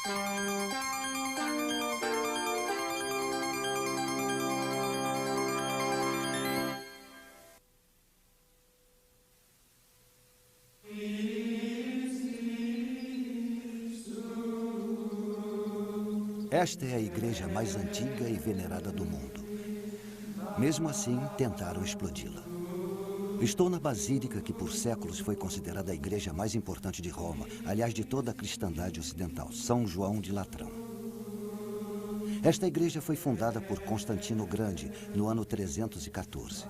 Esta é a igreja mais antiga e venerada do mundo. Mesmo assim, tentaram explodi-la. Estou na basílica que por séculos foi considerada a igreja mais importante de Roma, aliás, de toda a cristandade ocidental, São João de Latrão. Esta igreja foi fundada por Constantino o Grande no ano 314.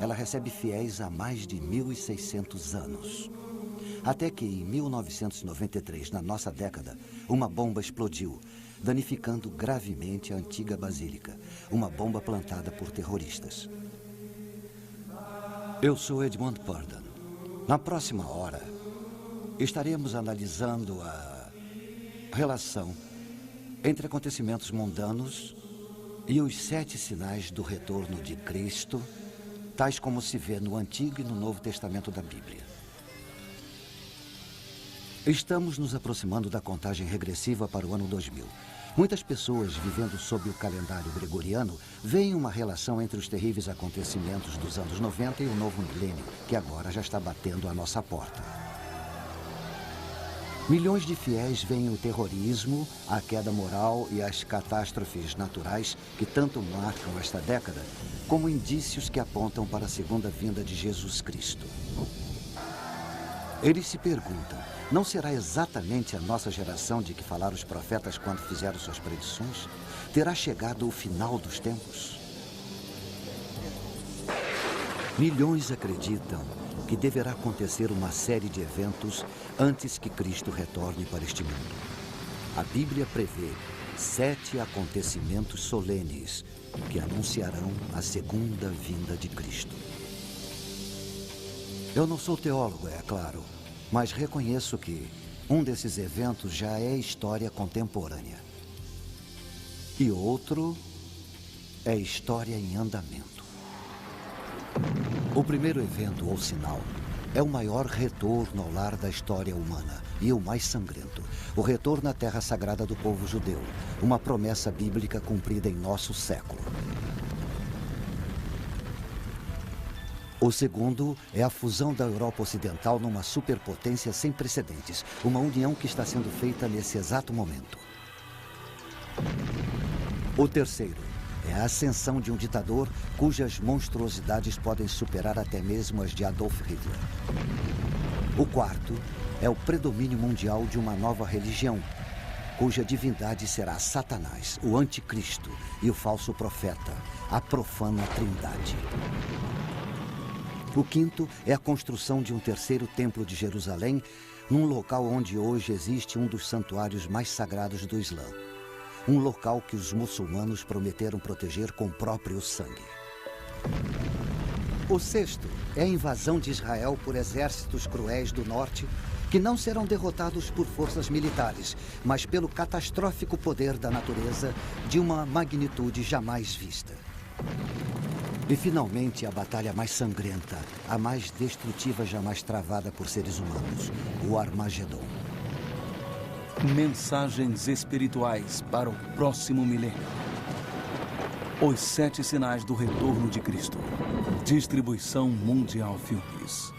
Ela recebe fiéis há mais de 1.600 anos. Até que em 1993, na nossa década, uma bomba explodiu, danificando gravemente a antiga basílica, uma bomba plantada por terroristas. Eu sou Edmund Purdon. Na próxima hora, estaremos analisando a relação entre acontecimentos mundanos e os 7 sinais do retorno de Cristo, tais como se vê no Antigo e no Novo Testamento da Bíblia. Estamos nos aproximando da contagem regressiva para o ano 2000. Muitas pessoas vivendo sob o calendário gregoriano veem uma relação entre os terríveis acontecimentos dos anos 90 e o novo milênio, que agora já está batendo à nossa porta. Milhões de fiéis veem o terrorismo, a queda moral e as catástrofes naturais que tanto marcam esta década como indícios que apontam para a segunda vinda de Jesus Cristo. Eles se perguntam, não será exatamente a nossa geração de que falaram os profetas quando fizeram suas predições? Terá chegado o final dos tempos? Milhões acreditam que deverá acontecer uma série de eventos antes que Cristo retorne para este mundo. A Bíblia prevê 7 acontecimentos solenes que anunciarão a segunda vinda de Cristo. Eu não sou teólogo, é claro, mas reconheço que um desses eventos já é história contemporânea. E outro é história em andamento. O primeiro evento, ou sinal, é o maior retorno ao lar da história humana e o mais sangrento. O retorno à terra sagrada do povo judeu, uma promessa bíblica cumprida em nosso século. O segundo é a fusão da Europa Ocidental numa superpotência sem precedentes, uma união que está sendo feita nesse exato momento. O terceiro é a ascensão de um ditador cujas monstruosidades podem superar até mesmo as de Adolf Hitler. O quarto é o predomínio mundial de uma nova religião, cuja divindade será Satanás, o anticristo e o falso profeta, a profana trindade. O quinto é a construção de um terceiro templo de Jerusalém, num local onde hoje existe um dos santuários mais sagrados do Islã. Um local que os muçulmanos prometeram proteger com o próprio sangue. O sexto é a invasão de Israel por exércitos cruéis do norte, que não serão derrotados por forças militares, mas pelo catastrófico poder da natureza de uma magnitude jamais vista. E, finalmente, a batalha mais sangrenta, a mais destrutiva jamais travada por seres humanos, o Armagedon. Mensagens espirituais para o próximo milênio. Os 7 sinais do retorno de Cristo. Distribuição Mundial Filmes.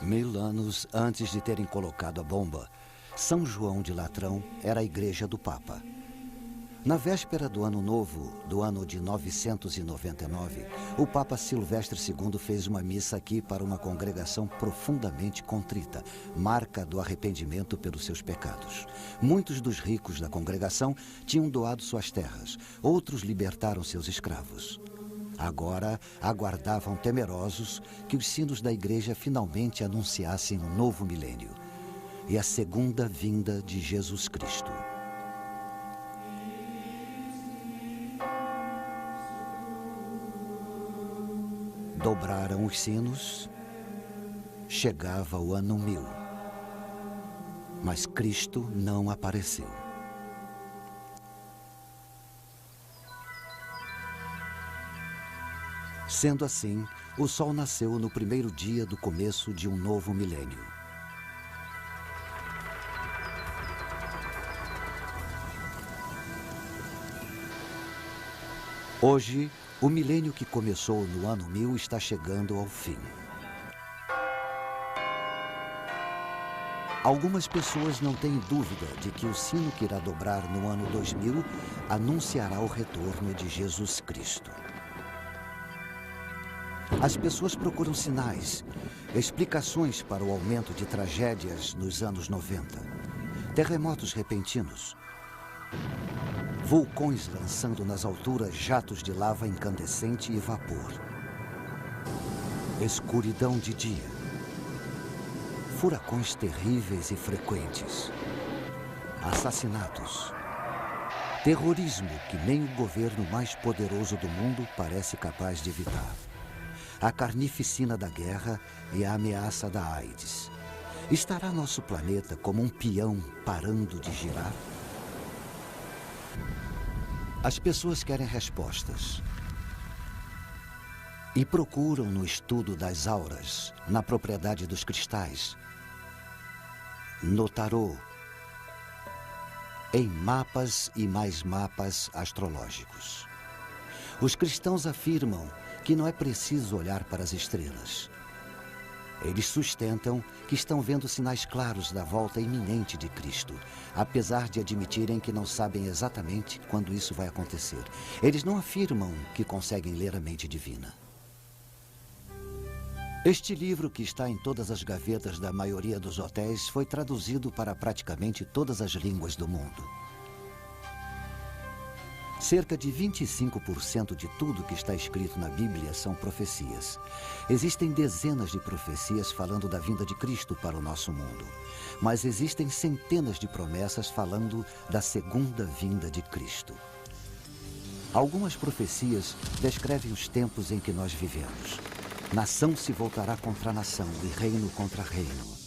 Mil anos antes de terem colocado a bomba, São João de Latrão era a igreja do Papa. Na véspera do Ano Novo, do ano de 999, o Papa Silvestre II fez uma missa aqui para uma congregação profundamente contrita, marca do arrependimento pelos seus pecados. Muitos dos ricos da congregação tinham doado suas terras, outros libertaram seus escravos. Agora aguardavam temerosos que os sinos da igreja finalmente anunciassem um novo milênio e a segunda vinda de Jesus Cristo. Dobraram os sinos, chegava o ano 1000, mas Cristo não apareceu. Sendo assim, o sol nasceu no primeiro dia do começo de um novo milênio. Hoje, o milênio que começou no ano 1000 está chegando ao fim. Algumas pessoas não têm dúvida de que o sino que irá dobrar no ano 2000 anunciará o retorno de Jesus Cristo. As pessoas procuram sinais, explicações para o aumento de tragédias nos anos 90, terremotos repentinos, vulcões lançando nas alturas jatos de lava incandescente e vapor, escuridão de dia, furacões terríveis e frequentes, assassinatos, terrorismo que nem o governo mais poderoso do mundo parece capaz de evitar, a carnificina da guerra e a ameaça da AIDS. Estará nosso planeta como um peão parando de girar? As pessoas querem respostas e procuram no estudo das auras, na propriedade dos cristais, no tarô, em mapas e mais mapas astrológicos. Os cristãos afirmam que não é preciso olhar para as estrelas. Eles sustentam que estão vendo sinais claros da volta iminente de Cristo, apesar de admitirem que não sabem exatamente quando isso vai acontecer. Eles não afirmam que conseguem ler a mente divina. Este livro, que está em todas as gavetas da maioria dos hotéis, foi traduzido para praticamente todas as línguas do mundo. Cerca de 25% de tudo que está escrito na Bíblia são profecias. Existem dezenas de profecias falando da vinda de Cristo para o nosso mundo, mas existem centenas de promessas falando da segunda vinda de Cristo. Algumas profecias descrevem os tempos em que nós vivemos. Nação se voltará contra nação e reino contra reino.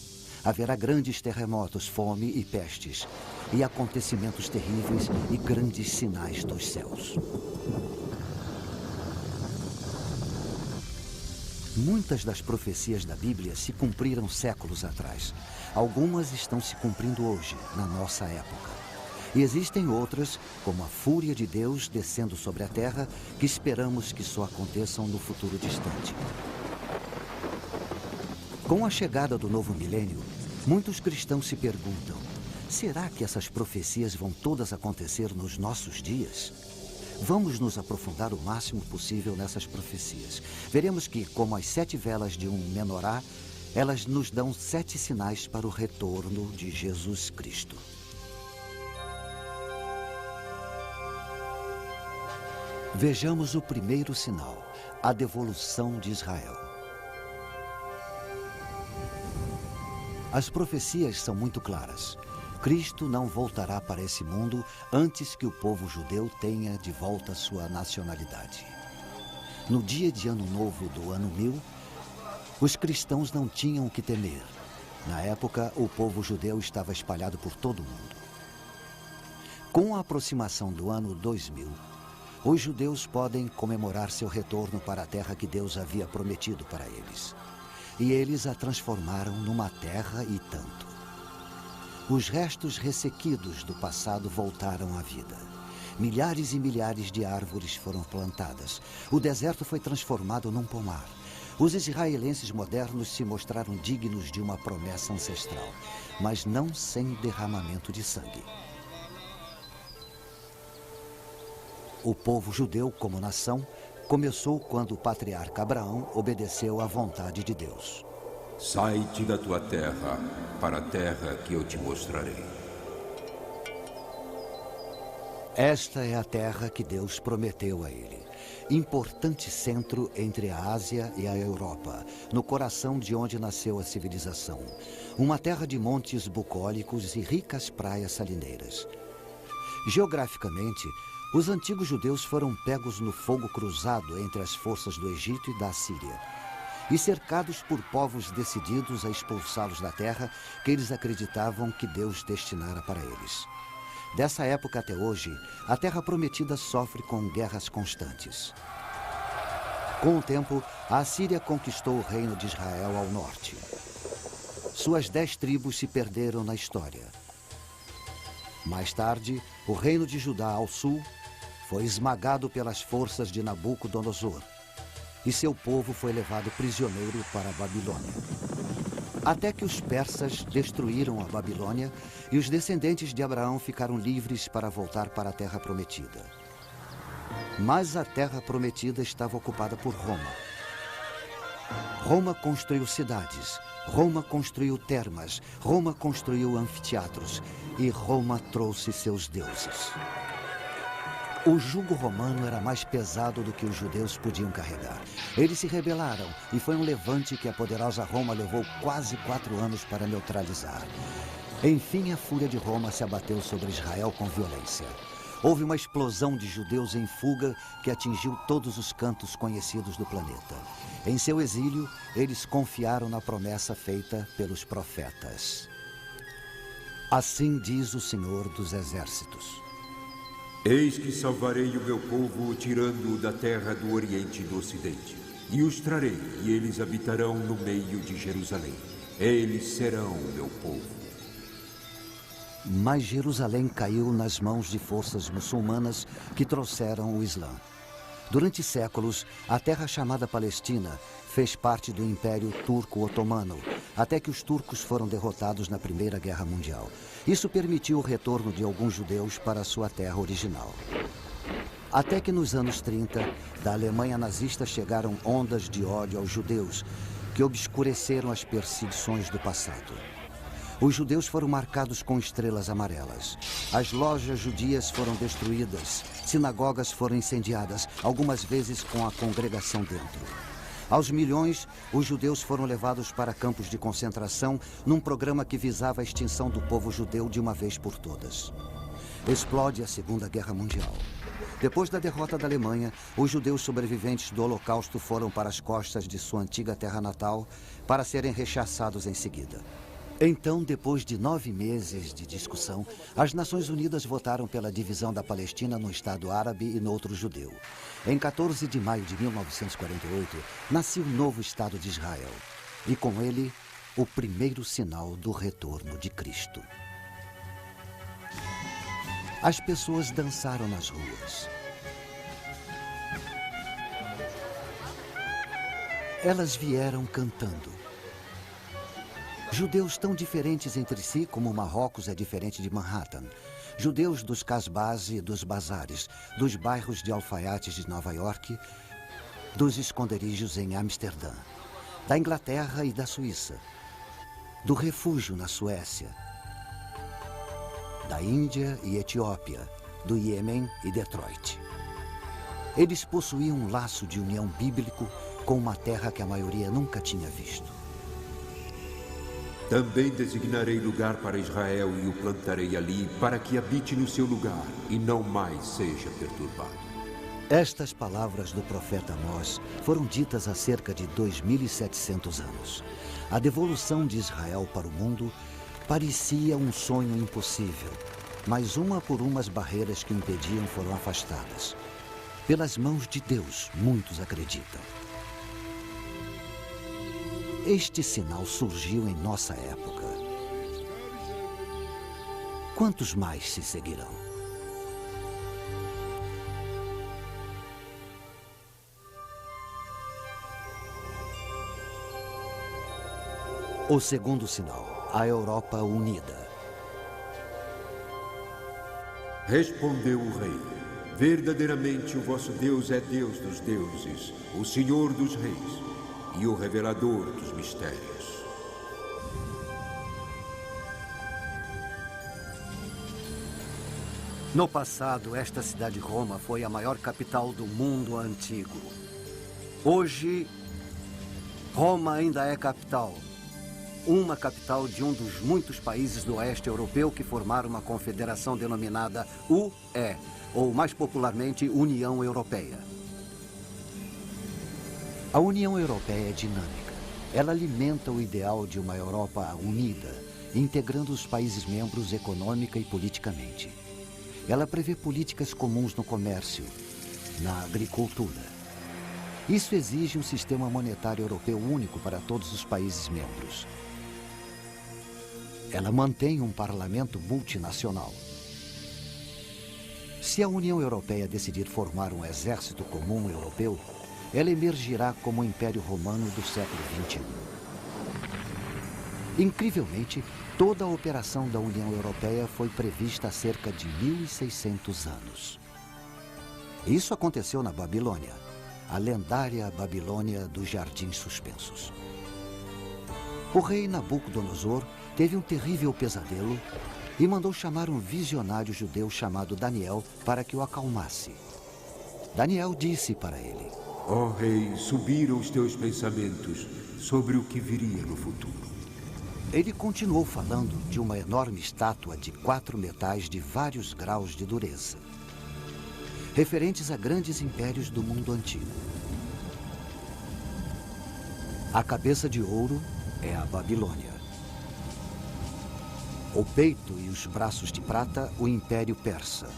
Haverá grandes terremotos, fome e pestes, e acontecimentos terríveis e grandes sinais dos céus. Muitas das profecias da Bíblia se cumpriram séculos atrás. Algumas estão se cumprindo hoje, na nossa época. E existem outras, como a fúria de Deus descendo sobre a terra, que esperamos que só aconteçam no futuro distante. Com a chegada do novo milênio, muitos cristãos se perguntam: será que essas profecias vão todas acontecer nos nossos dias? Vamos nos aprofundar o máximo possível nessas profecias. Veremos que, como as 7 velas de um menorá, elas nos dão 7 sinais para o retorno de Jesus Cristo. Vejamos o primeiro sinal, a devolução de Israel. As profecias são muito claras. Cristo não voltará para esse mundo antes que o povo judeu tenha de volta sua nacionalidade. No dia de Ano Novo do ano 1000, os cristãos não tinham o que temer. Na época, o povo judeu estava espalhado por todo o mundo. Com a aproximação do ano 2000, os judeus podem comemorar seu retorno para a terra que Deus havia prometido para eles. E eles a transformaram numa terra e tanto. Os restos ressequidos do passado voltaram à vida. Milhares e milhares de árvores foram plantadas. O deserto foi transformado num pomar. Os israelenses modernos se mostraram dignos de uma promessa ancestral, mas não sem derramamento de sangue. O povo judeu, como nação, começou quando o patriarca Abraão obedeceu à vontade de Deus. Sai-te da tua terra, para a terra que eu te mostrarei. Esta é a terra que Deus prometeu a ele. Importante centro entre a Ásia e a Europa, no coração de onde nasceu a civilização. Uma terra de montes bucólicos e ricas praias salineiras. Geograficamente, os antigos judeus foram pegos no fogo cruzado entre as forças do Egito e da Assíria, e cercados por povos decididos a expulsá-los da terra que eles acreditavam que Deus destinara para eles. Dessa época até hoje, a Terra Prometida sofre com guerras constantes. Com o tempo, a Assíria conquistou o reino de Israel ao norte. Suas 10 tribos se perderam na história. Mais tarde, o reino de Judá ao sul foi esmagado pelas forças de Nabucodonosor e seu povo foi levado prisioneiro para a Babilônia. Até que os persas destruíram a Babilônia e os descendentes de Abraão ficaram livres para voltar para a Terra Prometida. Mas a Terra Prometida estava ocupada por Roma. Roma construiu cidades, Roma construiu termas, Roma construiu anfiteatros e Roma trouxe seus deuses. O jugo romano era mais pesado do que os judeus podiam carregar. Eles se rebelaram e foi um levante que a poderosa Roma levou quase 4 anos para neutralizar. Enfim, a fúria de Roma se abateu sobre Israel com violência. Houve uma explosão de judeus em fuga que atingiu todos os cantos conhecidos do planeta. Em seu exílio, eles confiaram na promessa feita pelos profetas. Assim diz o Senhor dos Exércitos: Eis que salvarei o meu povo, tirando-o da terra do Oriente e do Ocidente. E os trarei, e eles habitarão no meio de Jerusalém. Eles serão o meu povo. Mas Jerusalém caiu nas mãos de forças muçulmanas que trouxeram o Islã. Durante séculos, a terra chamada Palestina fez parte do Império Turco-Otomano, até que os turcos foram derrotados na Primeira Guerra Mundial. Isso permitiu o retorno de alguns judeus para sua terra original. Até que nos anos 30, da Alemanha nazista chegaram ondas de ódio aos judeus, que obscureceram as perseguições do passado. Os judeus foram marcados com estrelas amarelas. As lojas judias foram destruídas. Sinagogas foram incendiadas, algumas vezes com a congregação dentro. Aos milhões, os judeus foram levados para campos de concentração num programa que visava a extinção do povo judeu de uma vez por todas. Explode a Segunda Guerra Mundial. Depois da derrota da Alemanha, os judeus sobreviventes do Holocausto foram para as costas de sua antiga terra natal para serem rechaçados em seguida. Então, depois de 9 meses de discussão, as Nações Unidas votaram pela divisão da Palestina no Estado árabe e no outro judeu. Em 14 de maio de 1948, nasceu o novo Estado de Israel. E com ele, o primeiro sinal do retorno de Cristo. As pessoas dançaram nas ruas. Elas vieram cantando. Judeus tão diferentes entre si como Marrocos é diferente de Manhattan. Judeus dos casbás e dos bazares, dos bairros de alfaiates de Nova York, dos esconderijos em Amsterdã, da Inglaterra e da Suíça, do refúgio na Suécia, da Índia e Etiópia, do Iêmen e Detroit. Eles possuíam um laço de união bíblico com uma terra que a maioria nunca tinha visto. Também designarei lugar para Israel e o plantarei ali, para que habite no seu lugar e não mais seja perturbado. Estas palavras do profeta Amós foram ditas há cerca de 2.700 anos. A devolução de Israel para o mundo parecia um sonho impossível, mas uma por uma as barreiras que o impediam foram afastadas. Pelas mãos de Deus, muitos acreditam. Este sinal surgiu em nossa época. Quantos mais se seguirão? O segundo sinal, a Europa unida. Respondeu o rei: verdadeiramente o vosso Deus é Deus dos deuses, o Senhor dos reis e o revelador dos mistérios. No passado, esta cidade Roma foi a maior capital do mundo antigo. Hoje, Roma ainda é capital. Uma capital de um dos muitos países do oeste europeu que formaram uma confederação denominada UE, ou mais popularmente União Europeia. A União Europeia é dinâmica. Ela alimenta o ideal de uma Europa unida, integrando os países membros econômica e politicamente. Ela prevê políticas comuns no comércio, na agricultura Isso exige um sistema monetário europeu único para todos os países membros. Ela mantém um parlamento multinacional. Se a União Europeia decidir formar um exército comum europeu, ela emergirá como o Império Romano do século XXI. Incrivelmente, toda a operação da União Europeia foi prevista há cerca de 1.600 anos. Isso aconteceu na Babilônia, a lendária Babilônia dos Jardins Suspensos. O rei Nabucodonosor teve um terrível pesadelo e mandou chamar um visionário judeu chamado Daniel para que o acalmasse. Daniel disse para ele: Ó rei, subiram os teus pensamentos sobre o que viria no futuro. Ele continuou falando de uma enorme estátua de 4 metais de vários graus de dureza, referentes a grandes impérios do mundo antigo. A cabeça de ouro é a Babilônia. O peito e os braços de prata, o Império Persa.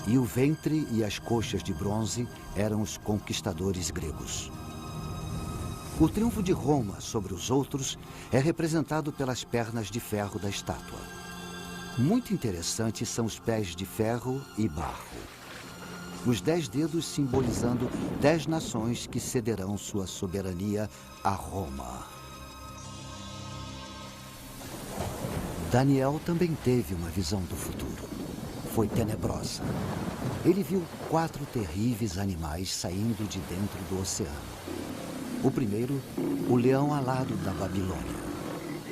E o ventre e as coxas de bronze eram os conquistadores gregos. O triunfo de Roma sobre os outros é representado pelas pernas de ferro da estátua. Muito interessantes são os pés de ferro e barro. Os 10 dedos simbolizando 10 nações que cederão sua soberania a Roma. Daniel também teve uma visão do futuro. Foi tenebrosa. Ele viu 4 terríveis animais saindo de dentro do oceano. O primeiro, o leão alado da Babilônia.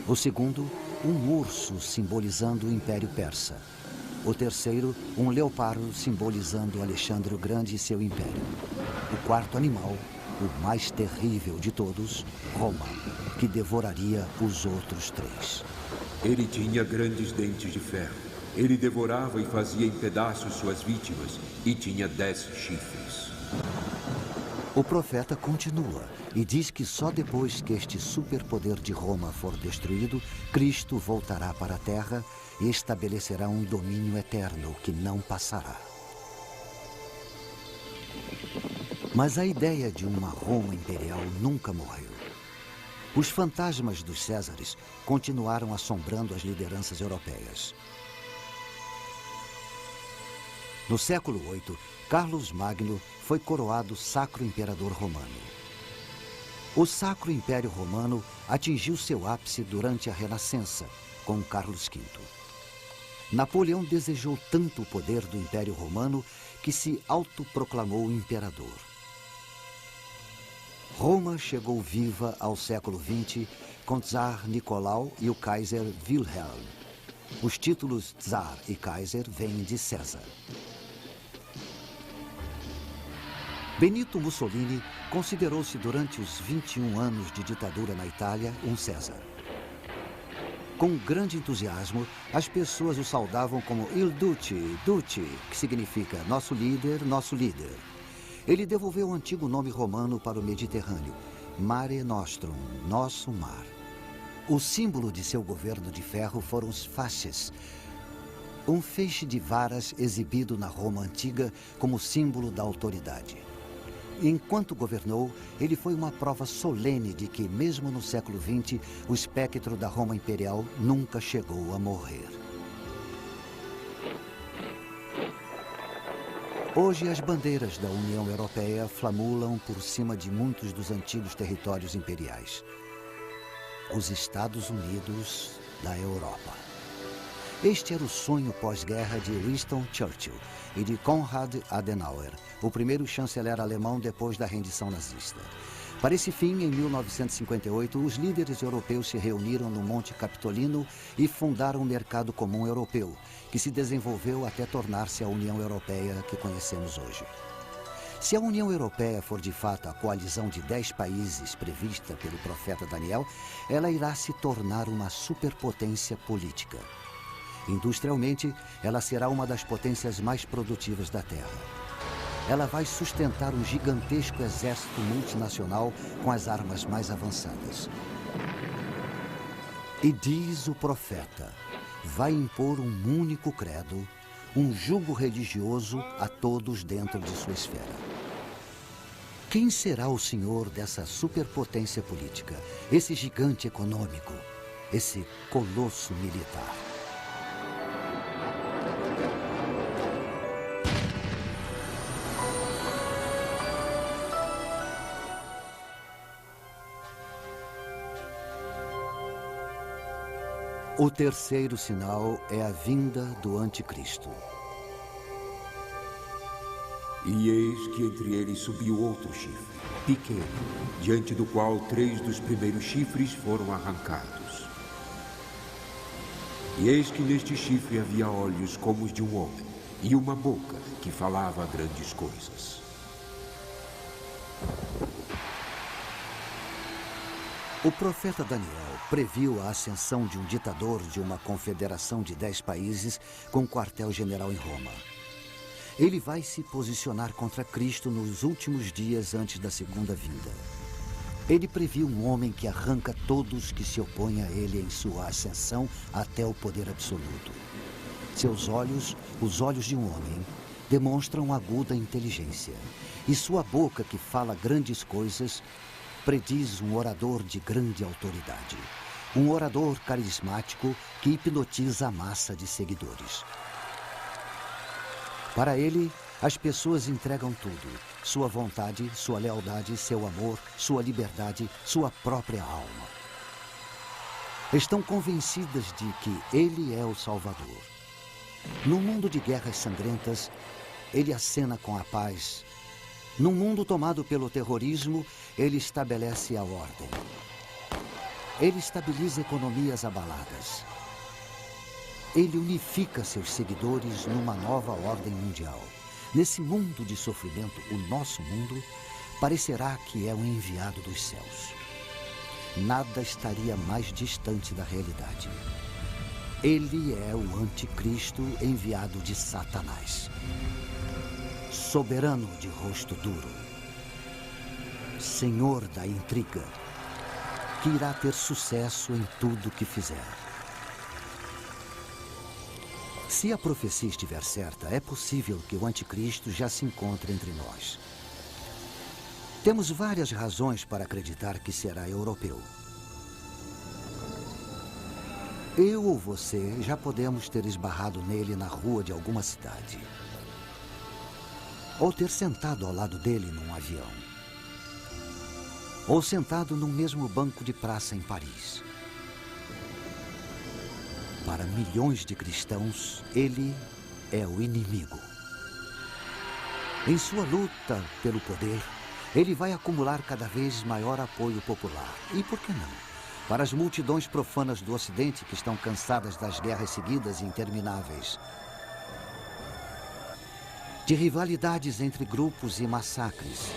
O segundo, um urso simbolizando o Império Persa. O terceiro, um leopardo simbolizando Alexandre o Grande e seu império. O quarto animal, o mais terrível de todos, Roma, que devoraria os outros 3. Ele tinha grandes dentes de ferro. Ele devorava e fazia em pedaços suas vítimas e tinha 10 chifres. O profeta continua e diz que só depois que este superpoder de Roma for destruído, Cristo voltará para a terra e estabelecerá um domínio eterno que não passará. Mas a ideia de uma Roma imperial nunca morreu. Os fantasmas dos Césares continuaram assombrando as lideranças europeias. No século VIII, Carlos Magno foi coroado Sacro Imperador Romano. O Sacro Império Romano atingiu seu ápice durante a Renascença, com Carlos V. Napoleão desejou tanto o poder do Império Romano que se autoproclamou imperador. Roma chegou viva ao século XX com Tsar Nicolau e o Kaiser Wilhelm. Os títulos Tsar e Kaiser vêm de César. Benito Mussolini considerou-se durante os 21 anos de ditadura na Itália um César. Com grande entusiasmo, as pessoas o saudavam como Il Duce, Duce, que significa nosso líder, nosso líder. Ele devolveu o antigo nome romano para o Mediterrâneo, Mare Nostrum, nosso mar. O símbolo de seu governo de ferro foram os fasces, um feixe de varas exibido na Roma antiga como símbolo da autoridade. Enquanto governou, ele foi uma prova solene de que, mesmo no século XX, o espectro da Roma imperial nunca chegou a morrer. Hoje, as bandeiras da União Europeia flamulam por cima de muitos dos antigos territórios imperiais. Os Estados Unidos da Europa. Este era o sonho pós-guerra de Winston Churchill e de Konrad Adenauer, o primeiro chanceler alemão depois da rendição nazista. Para esse fim, em 1958, os líderes europeus se reuniram no Monte Capitolino e fundaram o Mercado Comum Europeu, que se desenvolveu até tornar-se a União Europeia que conhecemos hoje. Se a União Europeia for de fato a coalizão de 10 países prevista pelo profeta Daniel, ela irá se tornar uma superpotência política. Industrialmente, ela será uma das potências mais produtivas da Terra. Ela vai sustentar um gigantesco exército multinacional com as armas mais avançadas. E diz o profeta, vai impor um único credo, um jugo religioso a todos dentro de sua esfera. Quem será o senhor dessa superpotência política, esse gigante econômico, esse colosso militar? O terceiro sinal é a vinda do anticristo. E eis que entre eles subiu outro chifre, pequeno, diante do qual 3 dos primeiros chifres foram arrancados. E eis que neste chifre havia olhos como os de um homem, e uma boca que falava grandes coisas. O profeta Daniel previu a ascensão de um ditador de uma confederação de 10 países com quartel-general em Roma. Ele vai se posicionar contra Cristo nos últimos dias antes da segunda vinda. Ele previu um homem que arranca todos que se opõem a ele em sua ascensão até o poder absoluto. Seus olhos, os olhos de um homem, demonstram aguda inteligência. E sua boca, que fala grandes coisas, prediz um orador de grande autoridade. Um orador carismático que hipnotiza a massa de seguidores. Para ele, as pessoas entregam tudo: sua vontade, sua lealdade, seu amor, sua liberdade, sua própria alma. Estão convencidas de que ele é o Salvador. No mundo de guerras sangrentas, ele acena com a paz. Num mundo tomado pelo terrorismo, ele estabelece a ordem. Ele estabiliza economias abaladas. Ele unifica seus seguidores numa nova ordem mundial. Nesse mundo de sofrimento, o nosso mundo, parecerá que é um enviado dos céus. Nada estaria mais distante da realidade. Ele é o anticristo enviado de Satanás. Soberano de rosto duro. Senhor da intriga, que irá ter sucesso em tudo que fizer. Se a profecia estiver certa, é possível que o anticristo já se encontre entre nós. Temos várias razões para acreditar que será europeu. Eu ou você já podemos ter esbarrado nele na rua de alguma cidade. Ou ter sentado ao lado dele num avião. Ou sentado no mesmo banco de praça em Paris. Para milhões de cristãos, ele é o inimigo. Em sua luta pelo poder, ele vai acumular cada vez maior apoio popular. E por que não? Para as multidões profanas do Ocidente que estão cansadas das guerras seguidas e intermináveis. De rivalidades entre grupos e massacres.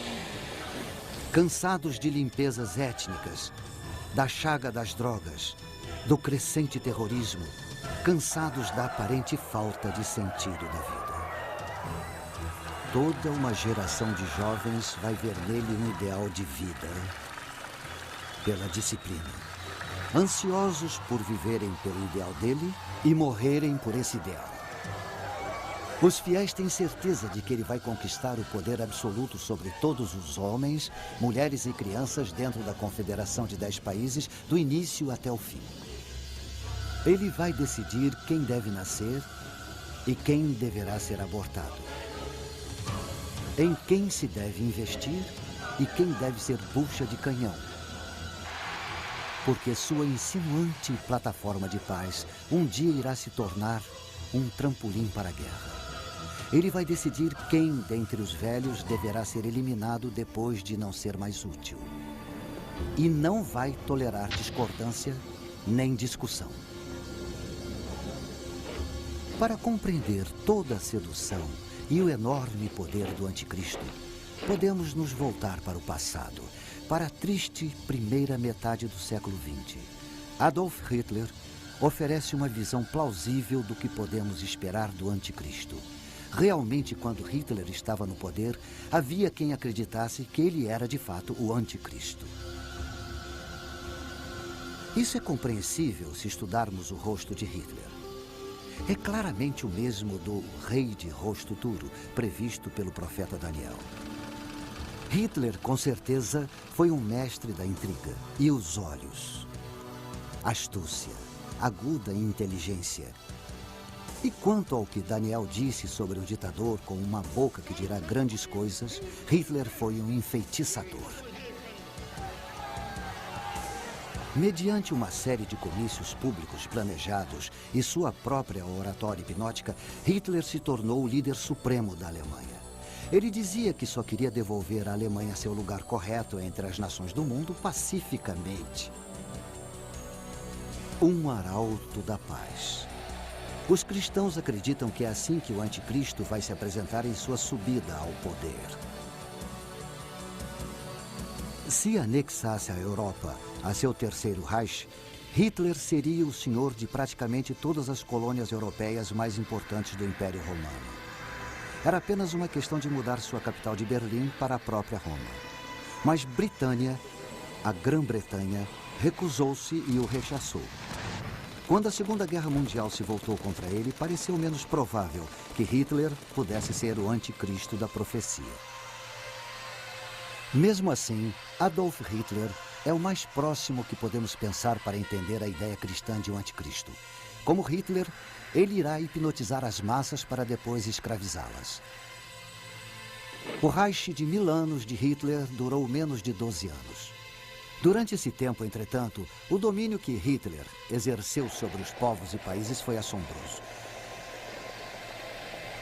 Cansados de limpezas étnicas, da chaga das drogas, do crescente terrorismo, cansados da aparente falta de sentido da vida. Toda uma geração de jovens vai ver nele um ideal de vida, pela disciplina, ansiosos por viverem pelo ideal dele e morrerem por esse ideal. Os fiéis têm certeza de que ele vai conquistar o poder absoluto sobre todos os homens, mulheres e crianças dentro da confederação de 10 países, do início até o fim. Ele vai decidir quem deve nascer e quem deverá ser abortado. Em quem se deve investir e quem deve ser bucha de canhão. Porque sua insinuante plataforma de paz um dia irá se tornar um trampolim para a guerra. Ele vai decidir quem dentre os velhos deverá ser eliminado depois de não ser mais útil. E não vai tolerar discordância nem discussão. Para compreender toda a sedução e o enorme poder do anticristo, podemos nos voltar para o passado, para a triste primeira metade do século XX. Adolf Hitler oferece uma visão plausível do que podemos esperar do anticristo. Realmente, quando Hitler estava no poder, havia quem acreditasse que ele era de fato o anticristo. Isso é compreensível se estudarmos o rosto de Hitler. É claramente o mesmo do rei de rosto duro, previsto pelo profeta Daniel. Hitler, com certeza, foi um mestre da intriga. E os olhos? Astúcia, aguda inteligência. E quanto ao que Daniel disse sobre o ditador com uma boca que dirá grandes coisas, Hitler foi um enfeitiçador. Mediante uma série de comícios públicos planejados e sua própria oratória hipnótica, Hitler se tornou o líder supremo da Alemanha. Ele dizia que só queria devolver à Alemanha seu lugar correto entre as nações do mundo pacificamente. Um arauto da paz. Os cristãos acreditam que é assim que o anticristo vai se apresentar em sua subida ao poder. Se anexasse a Europa a seu terceiro Reich, Hitler seria o senhor de praticamente todas as colônias europeias mais importantes do Império Romano. Era apenas uma questão de mudar sua capital de Berlim para a própria Roma. Mas Britânia, a Grã-Bretanha, recusou-se e o rechaçou. Quando a Segunda Guerra Mundial se voltou contra ele, pareceu menos provável que Hitler pudesse ser o anticristo da profecia. Mesmo assim, Adolf Hitler é o mais próximo que podemos pensar para entender a ideia cristã de um anticristo. Como Hitler, ele irá hipnotizar as massas para depois escravizá-las. O Reich de 1000 anos de Hitler durou menos de 12 anos. Durante esse tempo, entretanto, o domínio que Hitler exerceu sobre os povos e países foi assombroso.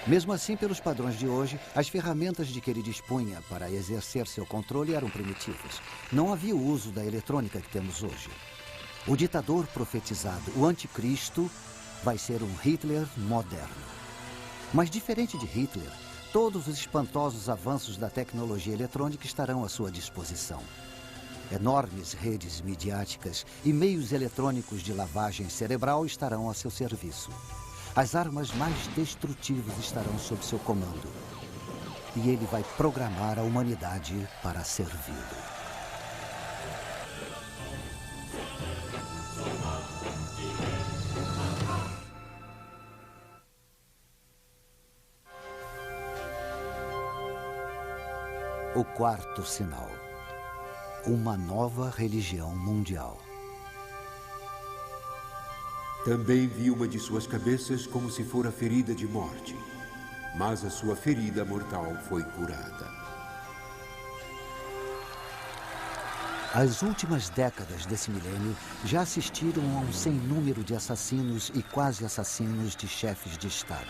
Mesmo assim, pelos padrões de hoje, as ferramentas de que ele dispunha para exercer seu controle eram primitivas. Não havia o uso da eletrônica que temos hoje. O ditador profetizado, o anticristo, vai ser um Hitler moderno. Mas diferente de Hitler, todos os espantosos avanços da tecnologia eletrônica estarão à sua disposição. Enormes redes midiáticas e meios eletrônicos de lavagem cerebral estarão a seu serviço. As armas mais destrutivas estarão sob seu comando. E ele vai programar a humanidade para servi-lo. O quarto sinal. Uma nova religião mundial. Também vi uma de suas cabeças como se fora ferida de morte, mas a sua ferida mortal foi curada. As últimas décadas desse milênio já assistiram a um sem número de assassinos e quase assassinos de chefes de Estado.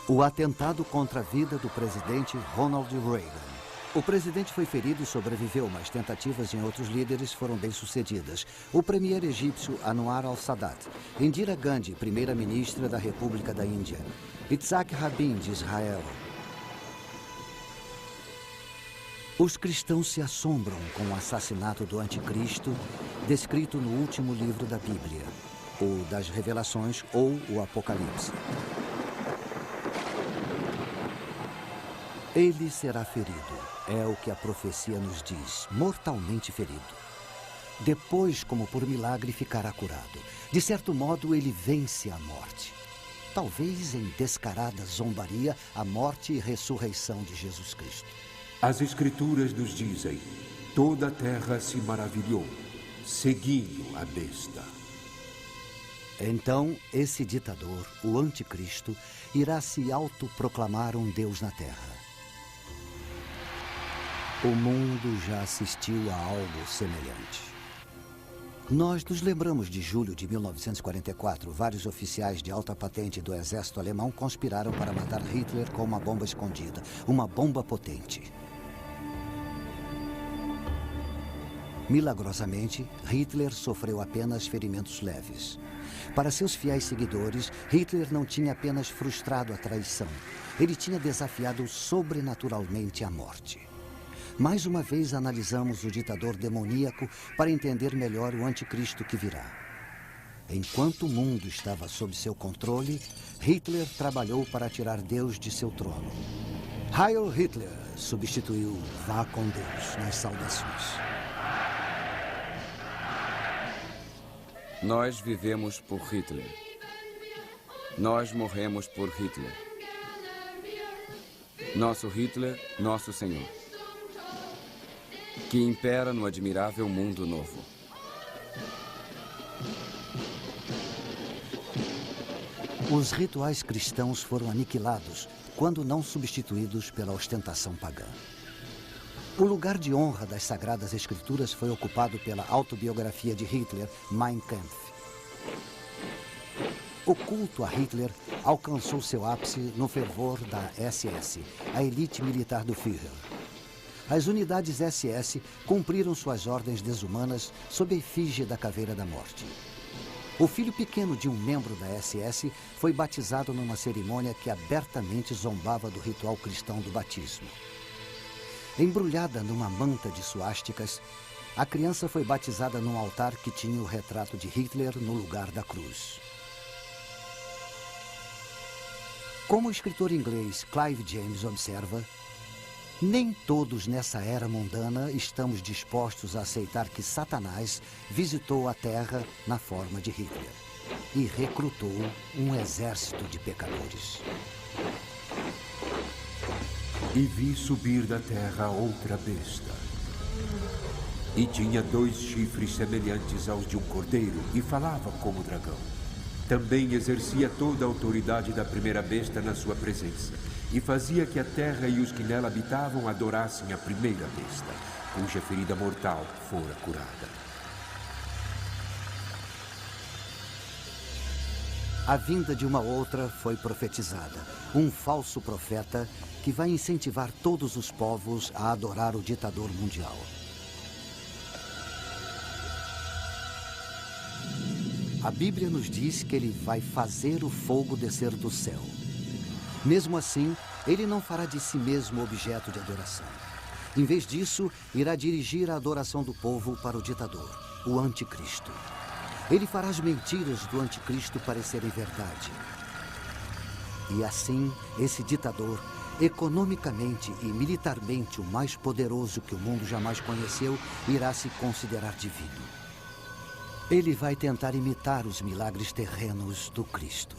O atentado contra a vida do presidente Ronald Reagan. O presidente foi ferido e sobreviveu, mas tentativas em outros líderes foram bem-sucedidas. O premier egípcio Anwar al-Sadat, Indira Gandhi, primeira-ministra da República da Índia, Yitzhak Rabin, de Israel. Os cristãos se assombram com o assassinato do anticristo, descrito no último livro da Bíblia, o das Revelações ou o Apocalipse. Ele será ferido, é o que a profecia nos diz, mortalmente ferido. Depois, como por milagre, ficará curado. De certo modo, ele vence a morte. Talvez em descarada zombaria, a morte e ressurreição de Jesus Cristo. As Escrituras nos dizem: toda a terra se maravilhou, seguindo a besta. Então, esse ditador, o anticristo, irá se autoproclamar um Deus na terra. O mundo já assistiu a algo semelhante. Nós nos lembramos de julho de 1944. Vários oficiais de alta patente do exército alemão conspiraram para matar Hitler com uma bomba escondida. Uma bomba potente. Milagrosamente, Hitler sofreu apenas ferimentos leves. Para seus fiéis seguidores, Hitler não tinha apenas frustrado a traição. Ele tinha desafiado sobrenaturalmente a morte. Mais uma vez analisamos o ditador demoníaco para entender melhor o anticristo que virá. Enquanto o mundo estava sob seu controle, Hitler trabalhou para tirar Deus de seu trono. Heil Hitler substituiu Vá com Deus nas saudações. Nós vivemos por Hitler. Nós morremos por Hitler. Nosso Hitler, nosso Senhor, que impera no admirável mundo novo. Os rituais cristãos foram aniquilados, quando não substituídos pela ostentação pagã. O lugar de honra das Sagradas Escrituras foi ocupado pela autobiografia de Hitler, Mein Kampf. O culto a Hitler alcançou seu ápice no fervor da SS, a elite militar do Führer. As unidades SS cumpriram suas ordens desumanas sob a efígie da Caveira da Morte. O filho pequeno de um membro da SS foi batizado numa cerimônia que abertamente zombava do ritual cristão do batismo. Embrulhada numa manta de suásticas, a criança foi batizada num altar que tinha o retrato de Hitler no lugar da cruz. Como o escritor inglês Clive James observa, nem todos nessa era mundana estamos dispostos a aceitar que Satanás visitou a Terra na forma de Hitler e recrutou um exército de pecadores. E vi subir da terra outra besta. E tinha 2 chifres semelhantes aos de um cordeiro e falava como dragão. Também exercia toda a autoridade da primeira besta na sua presença, e fazia que a terra e os que nela habitavam adorassem a primeira besta, cuja ferida mortal fora curada. A vinda de uma outra foi profetizada, um falso profeta que vai incentivar todos os povos a adorar o ditador mundial. A Bíblia nos diz que ele vai fazer o fogo descer do céu. Mesmo assim, ele não fará de si mesmo objeto de adoração. Em vez disso, irá dirigir a adoração do povo para o ditador, o anticristo. Ele fará as mentiras do anticristo parecerem verdade. E assim, esse ditador, economicamente e militarmente o mais poderoso que o mundo jamais conheceu, irá se considerar divino. Ele vai tentar imitar os milagres terrenos do Cristo.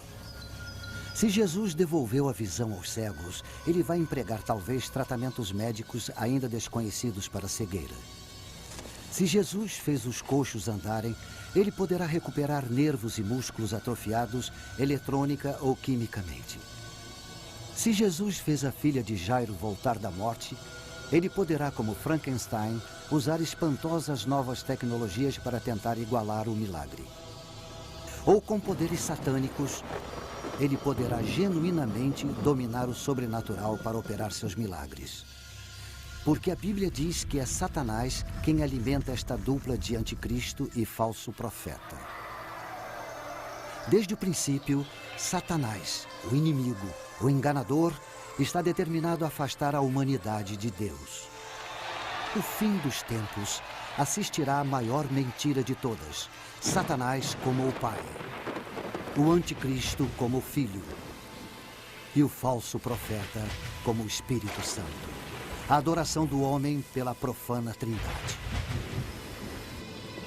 Se Jesus devolveu a visão aos cegos, ele vai empregar talvez tratamentos médicos ainda desconhecidos para a cegueira. Se Jesus fez os coxos andarem, ele poderá recuperar nervos e músculos atrofiados eletrônica ou quimicamente. Se Jesus fez a filha de Jairo voltar da morte, ele poderá, como Frankenstein, usar espantosas novas tecnologias para tentar igualar o milagre. Ou com poderes satânicos, ele poderá genuinamente dominar o sobrenatural para operar seus milagres. Porque a Bíblia diz que é Satanás quem alimenta esta dupla de anticristo e falso profeta. Desde o princípio, Satanás, o inimigo, o enganador, está determinado a afastar a humanidade de Deus. O fim dos tempos assistirá à maior mentira de todas, Satanás como o Pai, o anticristo como o Filho e o falso profeta como o Espírito Santo. A adoração do homem pela profana Trindade.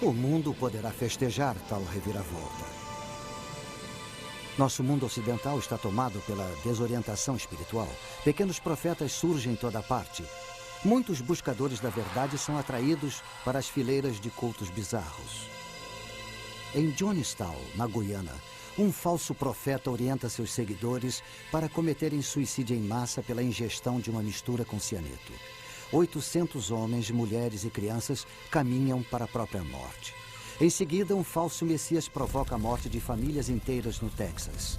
O mundo poderá festejar tal reviravolta. Nosso mundo ocidental está tomado pela desorientação espiritual. Pequenos profetas surgem em toda parte. Muitos buscadores da verdade são atraídos para as fileiras de cultos bizarros. Em Jonestown, na Guiana, um falso profeta orienta seus seguidores para cometerem suicídio em massa pela ingestão de uma mistura com cianeto. 800 homens, mulheres e crianças caminham para a própria morte. Em seguida, um falso messias provoca a morte de famílias inteiras no Texas.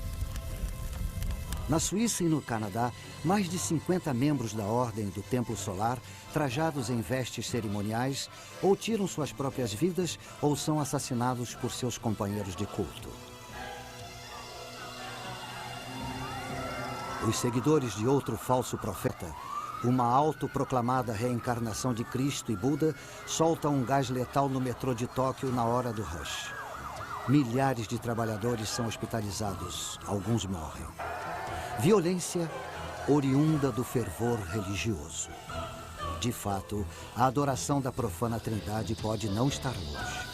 Na Suíça e no Canadá, mais de 50 membros da Ordem do Templo Solar, trajados em vestes cerimoniais, ou tiram suas próprias vidas ou são assassinados por seus companheiros de culto. Os seguidores de outro falso profeta, uma autoproclamada reencarnação de Cristo e Buda, soltam um gás letal no metrô de Tóquio na hora do rush. Milhares de trabalhadores são hospitalizados, alguns morrem. Violência oriunda do fervor religioso. De fato, a adoração da profana Trindade pode não estar longe.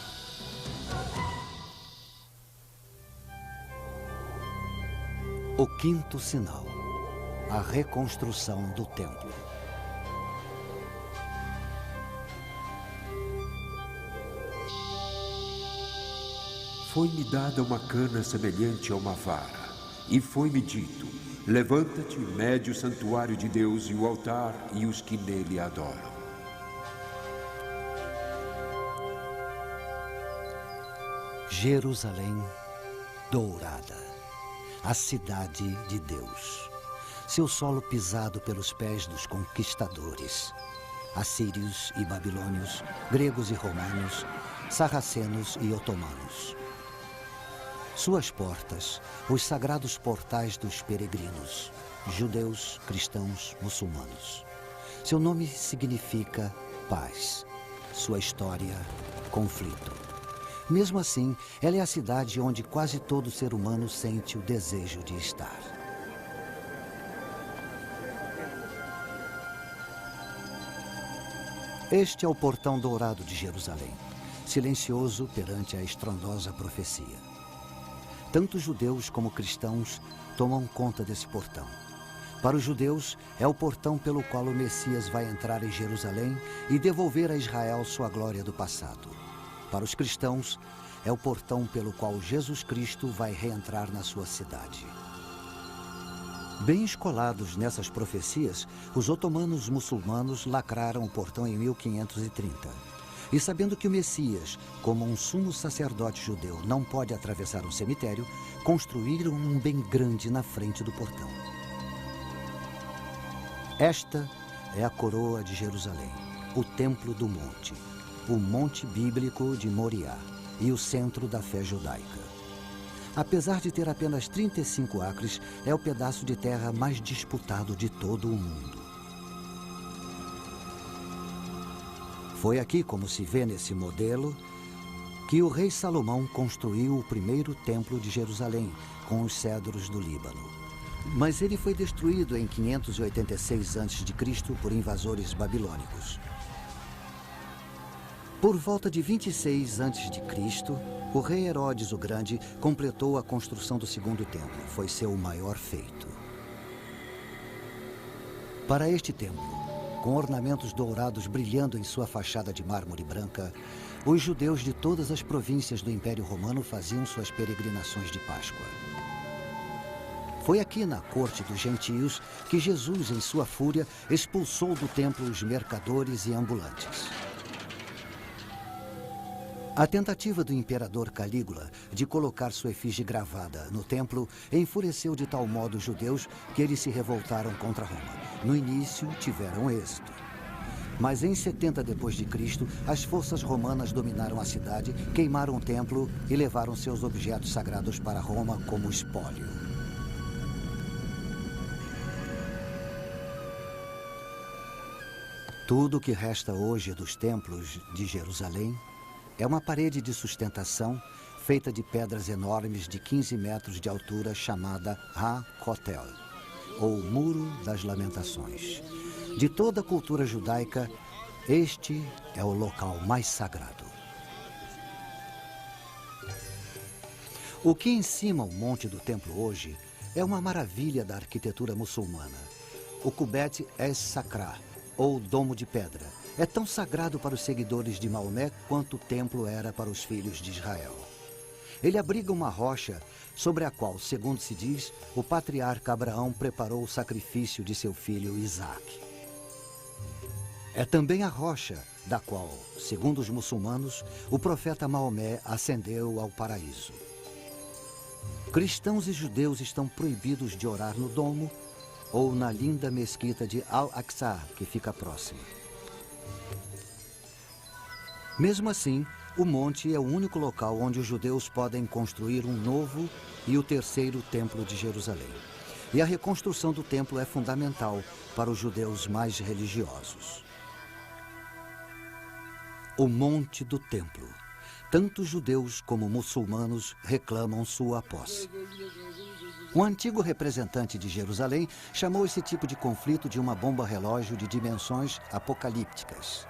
O quinto sinal. a reconstrução do templo. Foi-me dada uma cana semelhante a uma vara, e foi-me dito: levanta-te, mede o santuário de Deus e o altar e os que nele adoram. Jerusalém dourada, a cidade de Deus. Seu solo pisado pelos pés dos conquistadores, assírios e babilônios, gregos e romanos, sarracenos e otomanos. Suas portas, os sagrados portais dos peregrinos, judeus, cristãos, muçulmanos. Seu nome significa paz. Sua história, conflito. Mesmo assim, ela é a cidade onde quase todo ser humano sente o desejo de estar. Este é o portão dourado de Jerusalém, silencioso perante a estrondosa profecia. Tanto judeus como cristãos tomam conta desse portão. Para os judeus, é o portão pelo qual o Messias vai entrar em Jerusalém e devolver a Israel sua glória do passado. Para os cristãos, é o portão pelo qual Jesus Cristo vai reentrar na sua cidade. Bem escolados nessas profecias, os otomanos muçulmanos lacraram o portão em 1530. E sabendo que o Messias, como um sumo sacerdote judeu, não pode atravessar um cemitério, construíram um bem grande na frente do portão. Esta é a coroa de Jerusalém, o templo do monte, o monte bíblico de Moriá e o centro da fé judaica. Apesar de ter apenas 35 acres, é o pedaço de terra mais disputado de todo o mundo. Foi aqui, como se vê nesse modelo, que o rei Salomão construiu o primeiro templo de Jerusalém, com os cedros do Líbano. Mas ele foi destruído em 586 a.C. por invasores babilônicos. Por volta de 26 a.C., o rei Herodes o Grande completou a construção do segundo templo. Foi seu maior feito. Para este templo, com ornamentos dourados brilhando em sua fachada de mármore branca, os judeus de todas as províncias do Império Romano faziam suas peregrinações de Páscoa. Foi aqui na corte dos gentios que Jesus, em sua fúria, expulsou do templo os mercadores e ambulantes. A tentativa do imperador Calígula de colocar sua efígie gravada no templo enfureceu de tal modo os judeus que eles se revoltaram contra Roma. No início, tiveram êxito. Mas em 70 d.C., as forças romanas dominaram a cidade, queimaram o templo e levaram seus objetos sagrados para Roma como espólio. Tudo o que resta hoje dos templos de Jerusalém é uma parede de sustentação feita de pedras enormes de 15 metros de altura chamada Ha-Kotel, ou Muro das Lamentações. De toda a cultura judaica, este é o local mais sagrado. O que encima o monte do templo hoje é uma maravilha da arquitetura muçulmana. O Kubet es-Sakra, ou Domo de Pedra, é tão sagrado para os seguidores de Maomé quanto o templo era para os filhos de Israel. Ele abriga uma rocha sobre a qual, segundo se diz, o patriarca Abraão preparou o sacrifício de seu filho Isaque. É também a rocha da qual, segundo os muçulmanos, o profeta Maomé ascendeu ao paraíso. Cristãos e judeus estão proibidos de orar no domo ou na linda mesquita de Al-Aqsa, que fica próxima. Mesmo assim, o monte é o único local onde os judeus podem construir um novo e o terceiro templo de Jerusalém. E a reconstrução do templo é fundamental para os judeus mais religiosos. O monte do templo. Tanto judeus como muçulmanos reclamam sua posse. Um antigo representante de Jerusalém chamou esse tipo de conflito de uma bomba relógio de dimensões apocalípticas.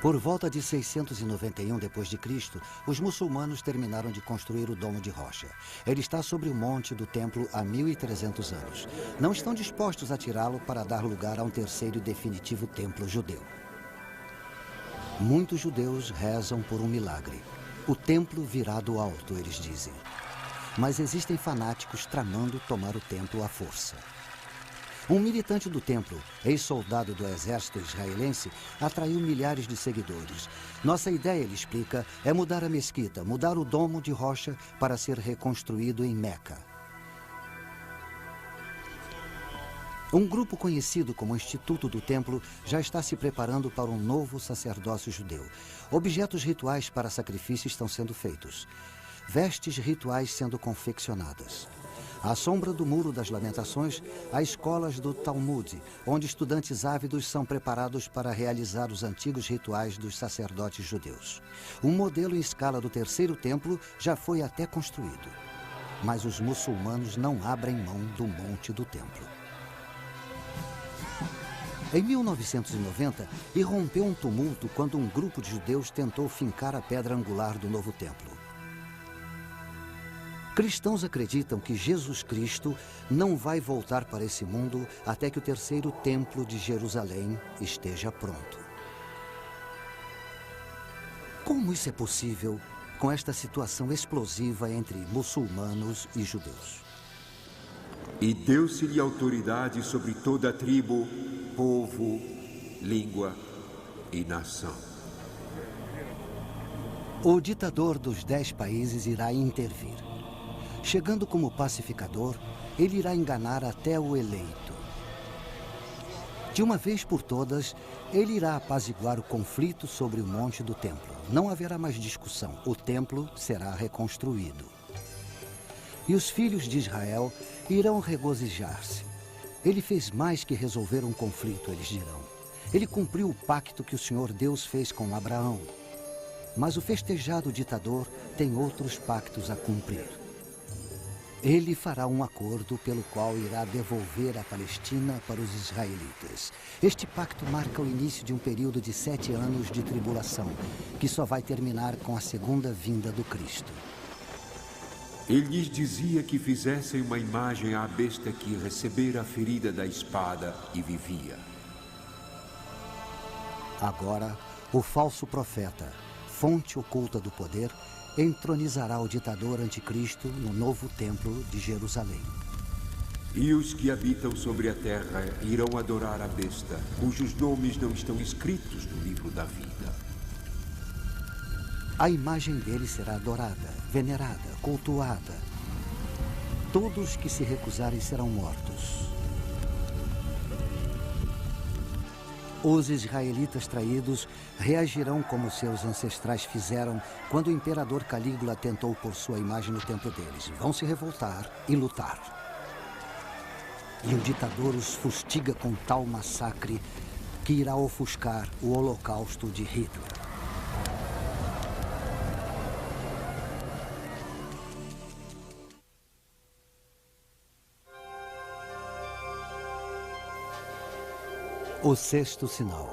Por volta de 691 d.C., os muçulmanos terminaram de construir o Domo de Rocha. Ele está sobre o monte do templo há 1.300 anos. Não estão dispostos a tirá-lo para dar lugar a um terceiro e definitivo templo judeu. Muitos judeus rezam por um milagre. O templo virá do alto, eles dizem. Mas existem fanáticos tramando tomar o templo à força. Um militante do templo, ex-soldado do exército israelense, atraiu milhares de seguidores. Nossa ideia, ele explica, é mudar a mesquita, mudar o domo de rocha para ser reconstruído em Meca. Um grupo conhecido como Instituto do Templo já está se preparando para um novo sacerdócio judeu. Objetos rituais para sacrifício estão sendo feitos. Vestes rituais sendo confeccionadas. À sombra do Muro das Lamentações, há escolas do Talmud, onde estudantes ávidos são preparados para realizar os antigos rituais dos sacerdotes judeus. Um modelo em escala do terceiro templo já foi até construído. Mas os muçulmanos não abrem mão do monte do templo. Em 1990, irrompeu um tumulto quando um grupo de judeus tentou fincar a pedra angular do novo templo. Cristãos acreditam que Jesus Cristo não vai voltar para esse mundo até que o terceiro templo de Jerusalém esteja pronto. Como isso é possível com esta situação explosiva entre muçulmanos e judeus? E deu-se-lhe autoridade sobre toda a tribo, povo, língua e nação. O ditador dos 10 países irá intervir. Chegando como pacificador, ele irá enganar até o eleito. De uma vez por todas, ele irá apaziguar o conflito sobre o monte do templo. Não haverá mais discussão. O templo será reconstruído. E os filhos de Israel irão regozijar-se. Ele fez mais que resolver um conflito, eles dirão. Ele cumpriu o pacto que o Senhor Deus fez com Abraão. Mas o festejado ditador tem outros pactos a cumprir. Ele fará um acordo pelo qual irá devolver a Palestina para os israelitas. Este pacto marca o início de um período de 7 anos de tribulação, que só vai terminar com a segunda vinda do Cristo. Ele lhes dizia que fizessem uma imagem à besta que recebera a ferida da espada e vivia. Agora, o falso profeta, fonte oculta do poder, entronizará o ditador anticristo no novo templo de Jerusalém. E os que habitam sobre a terra irão adorar a besta, cujos nomes não estão escritos no livro da vida. A imagem dele será adorada, venerada, cultuada. Todos que se recusarem serão mortos. Os israelitas traídos reagirão como seus ancestrais fizeram quando o imperador Calígula tentou pôr sua imagem no templo deles. Vão se revoltar e lutar. E o ditador os fustiga com tal massacre que irá ofuscar o holocausto de Hitler. O sexto sinal.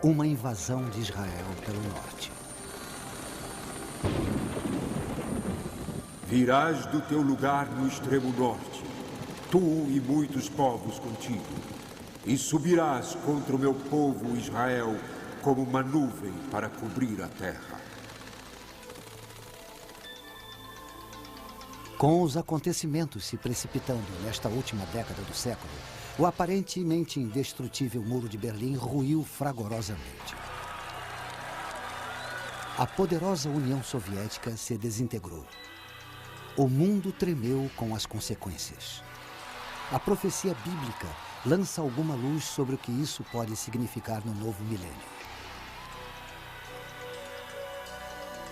Uma invasão de Israel pelo norte. Virás do teu lugar no extremo norte, tu e muitos povos contigo, e subirás contra o meu povo Israel como uma nuvem para cobrir a terra. Com os acontecimentos se precipitando nesta última década do século, o aparentemente indestrutível Muro de Berlim ruiu fragorosamente. A poderosa União Soviética se desintegrou. O mundo tremeu com as consequências. A profecia bíblica lança alguma luz sobre o que isso pode significar no novo milênio.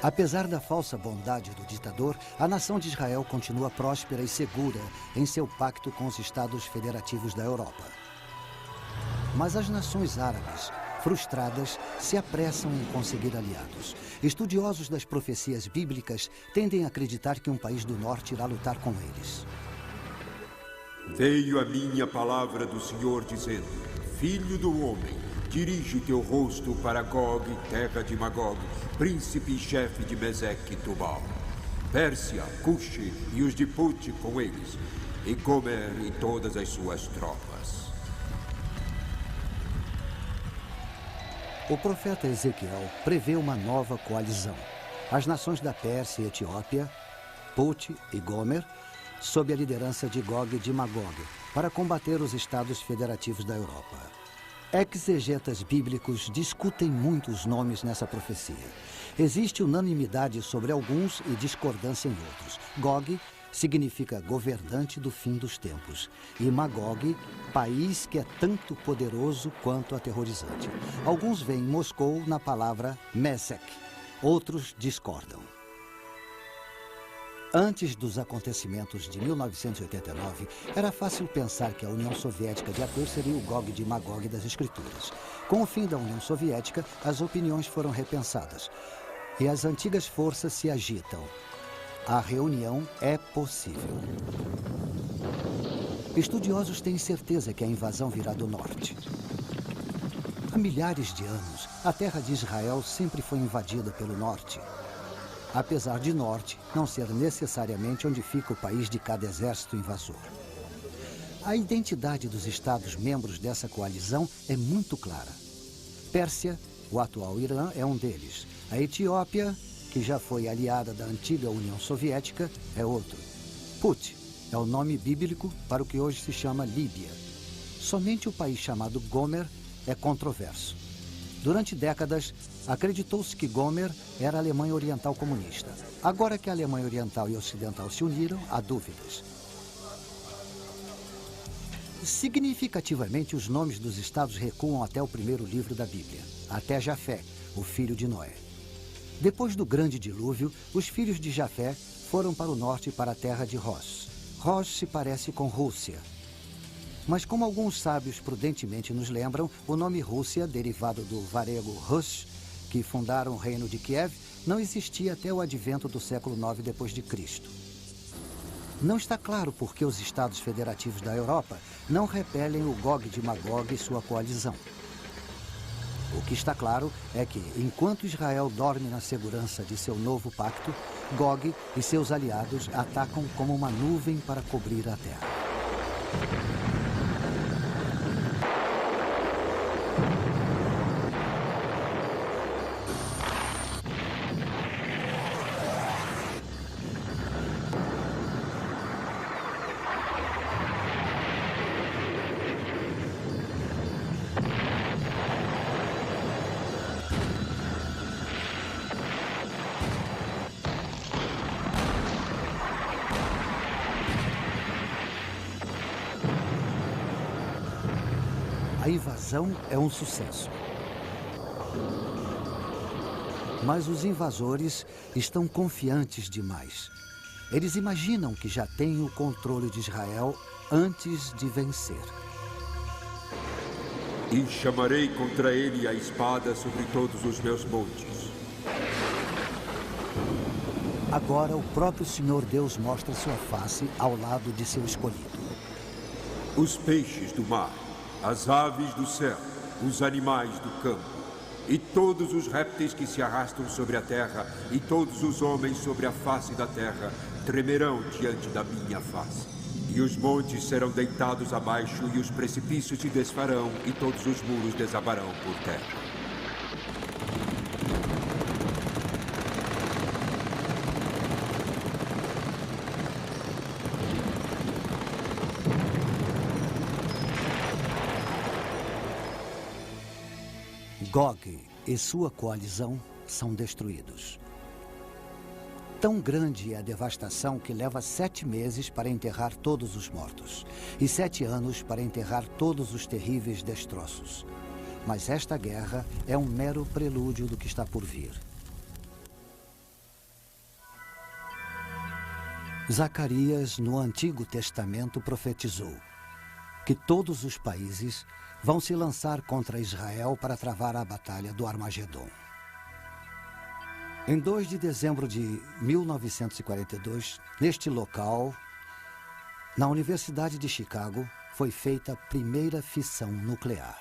Apesar da falsa bondade do ditador, a nação de Israel continua próspera e segura em seu pacto com os Estados Federativos da Europa. Mas as nações árabes, frustradas, se apressam em conseguir aliados. Estudiosos das profecias bíblicas tendem a acreditar que um país do norte irá lutar com eles. Veio a minha palavra do Senhor dizendo: Filho do homem, dirige o teu rosto para Gog, terra de Magog, príncipe e chefe de Meseque e Tubal. Pérsia, Cuxi e os de Put com eles, e Gomer e todas as suas tropas. O profeta Ezequiel prevê uma nova coalizão. As nações da Pérsia e Etiópia, Put e Gomer, sob a liderança de Gog de Magog, para combater os estados federativos da Europa. Exegetas bíblicos discutem muito os nomes nessa profecia. Existe unanimidade sobre alguns e discordância em outros. Gog significa governante do fim dos tempos. E Magog, país que é tanto poderoso quanto aterrorizante. Alguns veem Moscou na palavra Mesek, outros discordam. Antes dos acontecimentos de 1989, era fácil pensar que a União Soviética de Ator seria o Gog de Magog das Escrituras. Com o fim da União Soviética, as opiniões foram repensadas e as antigas forças se agitam. A reunião é possível. Estudiosos têm certeza que a invasão virá do norte. Há milhares de anos, a terra de Israel sempre foi invadida pelo norte. Apesar de norte não ser necessariamente onde fica o país de cada exército invasor. A identidade dos estados membros dessa coalizão é muito clara. Pérsia, o atual Irã, é um deles. A Etiópia, que já foi aliada da antiga União Soviética, é outro. Put é o nome bíblico para o que hoje se chama Líbia. Somente o país chamado Gomer é controverso. Durante décadas, acreditou-se que Gomer era a Alemanha Oriental comunista. Agora que a Alemanha Oriental e Ocidental se uniram, há dúvidas. Significativamente, os nomes dos estados recuam até o primeiro livro da Bíblia, até Jafé, o filho de Noé. Depois do grande dilúvio, os filhos de Jafé foram para o norte, para a terra de Rosh. Rosh se parece com Rússia. Mas como alguns sábios prudentemente nos lembram, o nome Rússia, derivado do varego Rus, que fundaram o reino de Kiev, não existia até o advento do século IX d.C. Não está claro por que os estados federativos da Europa não repelem o Gog de Magog e sua coalizão. O que está claro é que, enquanto Israel dorme na segurança de seu novo pacto, Gog e seus aliados atacam como uma nuvem para cobrir a terra. A invasão é um sucesso. Mas os invasores estão confiantes demais. Eles imaginam que já têm o controle de Israel antes de vencer. E chamarei contra ele a espada sobre todos os meus montes. Agora o próprio Senhor Deus mostra sua face ao lado de seu escolhido. Os peixes do mar, as aves do céu, os animais do campo, e todos os répteis que se arrastam sobre a terra, e todos os homens sobre a face da terra, tremerão diante da minha face. E os montes serão deitados abaixo, e os precipícios se desfarão, e todos os muros desabarão por terra. Gog e sua coalizão são destruídos. Tão grande é a devastação que leva 7 meses para enterrar todos os mortos e 7 anos para enterrar todos os terríveis destroços. Mas esta guerra é um mero prelúdio do que está por vir. Zacarias, no Antigo Testamento, profetizou que todos os países vão se lançar contra Israel para travar a batalha do Armagedon. Em 2 de dezembro de 1942, neste local, na Universidade de Chicago, foi feita a primeira fissão nuclear.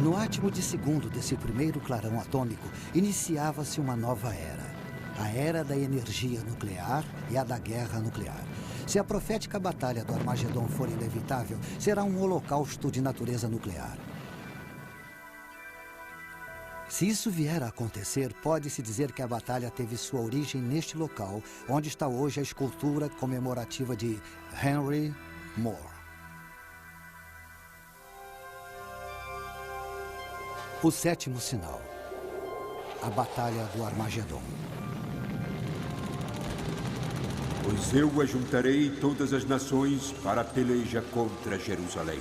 No átimo de segundo desse primeiro clarão atômico, iniciava-se uma nova era. A era da energia nuclear e a da guerra nuclear. Se a profética batalha do Armagedon for inevitável, será um holocausto de natureza nuclear. Se isso vier a acontecer, pode-se dizer que a batalha teve sua origem neste local, onde está hoje a escultura comemorativa de Henry Moore. O sétimo sinal. A Batalha do Armagedon. Pois eu ajuntarei todas as nações para a peleja contra Jerusalém.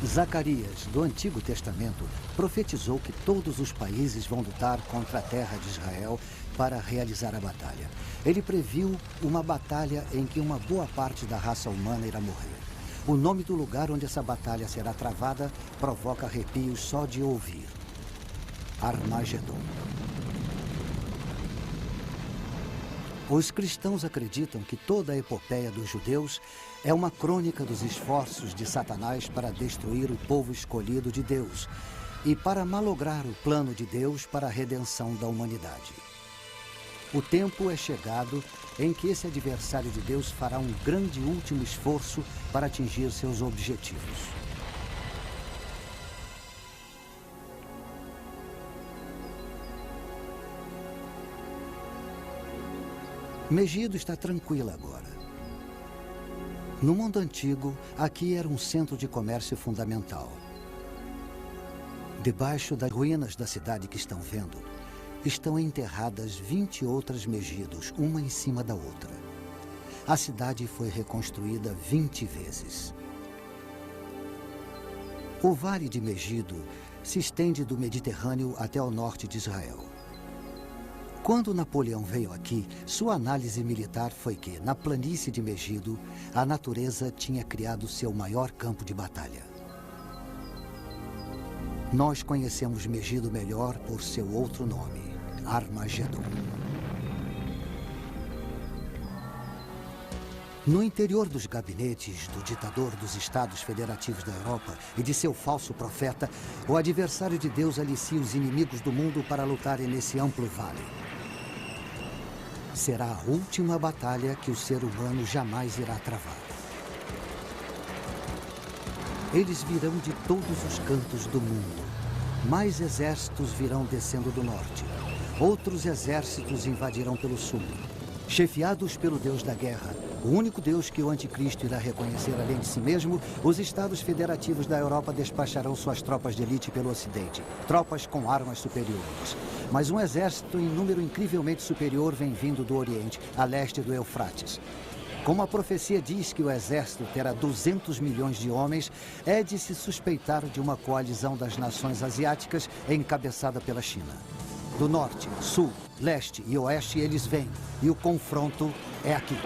Zacarias, do Antigo Testamento, profetizou que todos os países vão lutar contra a terra de Israel para realizar a batalha. Ele previu uma batalha em que uma boa parte da raça humana irá morrer. O nome do lugar onde essa batalha será travada provoca arrepios só de ouvir. Armagedon. Os cristãos acreditam que toda a epopeia dos judeus é uma crônica dos esforços de Satanás para destruir o povo escolhido de Deus e para malograr o plano de Deus para a redenção da humanidade. O tempo é chegado em que esse adversário de Deus fará um grande último esforço para atingir seus objetivos. Megido está tranquila agora. No mundo antigo, aqui era um centro de comércio fundamental. Debaixo das ruínas da cidade que estão vendo, estão enterradas 20 outras Megidos, uma em cima da outra. A cidade foi reconstruída 20 vezes. O Vale de Megido se estende do Mediterrâneo até o norte de Israel. Quando Napoleão veio aqui, sua análise militar foi que, na planície de Megido, a natureza tinha criado seu maior campo de batalha. Nós conhecemos Megido melhor por seu outro nome, Armagedon. No interior dos gabinetes do ditador dos Estados Federativos da Europa e de seu falso profeta, o adversário de Deus alicia os inimigos do mundo para lutarem nesse amplo vale. Será a última batalha que o ser humano jamais irá travar. Eles virão de todos os cantos do mundo. Mais exércitos virão descendo do norte. Outros exércitos invadirão pelo sul. Chefiados pelo Deus da guerra, o único Deus que o anticristo irá reconhecer além de si mesmo, os Estados Federativos da Europa despacharão suas tropas de elite pelo ocidente. Tropas com armas superiores. Mas um exército em número incrivelmente superior vem vindo do Oriente, a leste do Eufrates. Como a profecia diz que o exército terá 200 milhões de homens, é de se suspeitar de uma coalizão das nações asiáticas encabeçada pela China. Do norte, sul, leste e oeste eles vêm, e o confronto é aqui.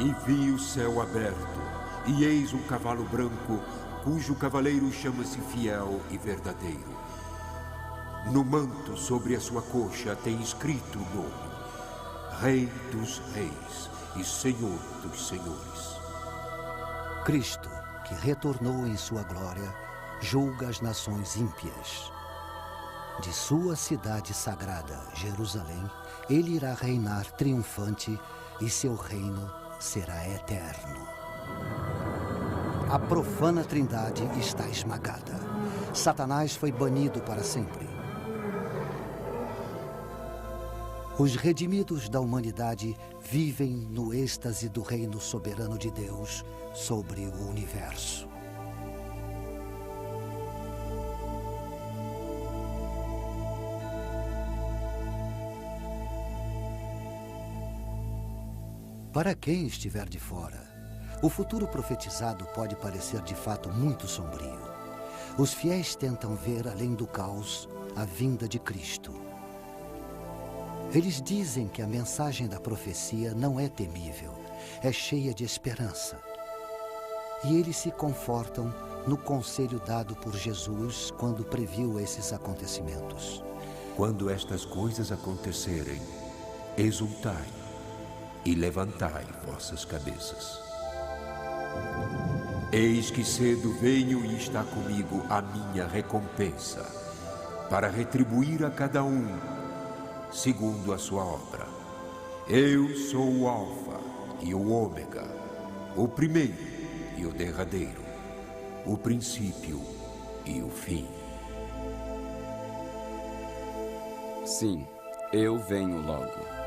E vi o céu aberto, e eis um cavalo branco, cujo cavaleiro chama-se Fiel e Verdadeiro. No manto sobre a sua coxa tem escrito o nome: Rei dos Reis e Senhor dos Senhores. Cristo, que retornou em sua glória, julga as nações ímpias. De sua cidade sagrada, Jerusalém, ele irá reinar triunfante e seu reino será eterno. A profana trindade está esmagada. Satanás foi banido para sempre. Os redimidos da humanidade vivem no êxtase do reino soberano de Deus sobre o universo. Para quem estiver de fora, o futuro profetizado pode parecer de fato muito sombrio. Os fiéis tentam ver além do caos a vinda de Cristo. Eles dizem que a mensagem da profecia não é temível, é cheia de esperança. E eles se confortam no conselho dado por Jesus quando previu esses acontecimentos. Quando estas coisas acontecerem, exultai e levantai vossas cabeças. Eis que cedo venho e está comigo a minha recompensa, para retribuir a cada um segundo a sua obra. Eu sou o Alfa e o Ômega, o primeiro e o derradeiro, o princípio e o fim. Sim, eu venho logo.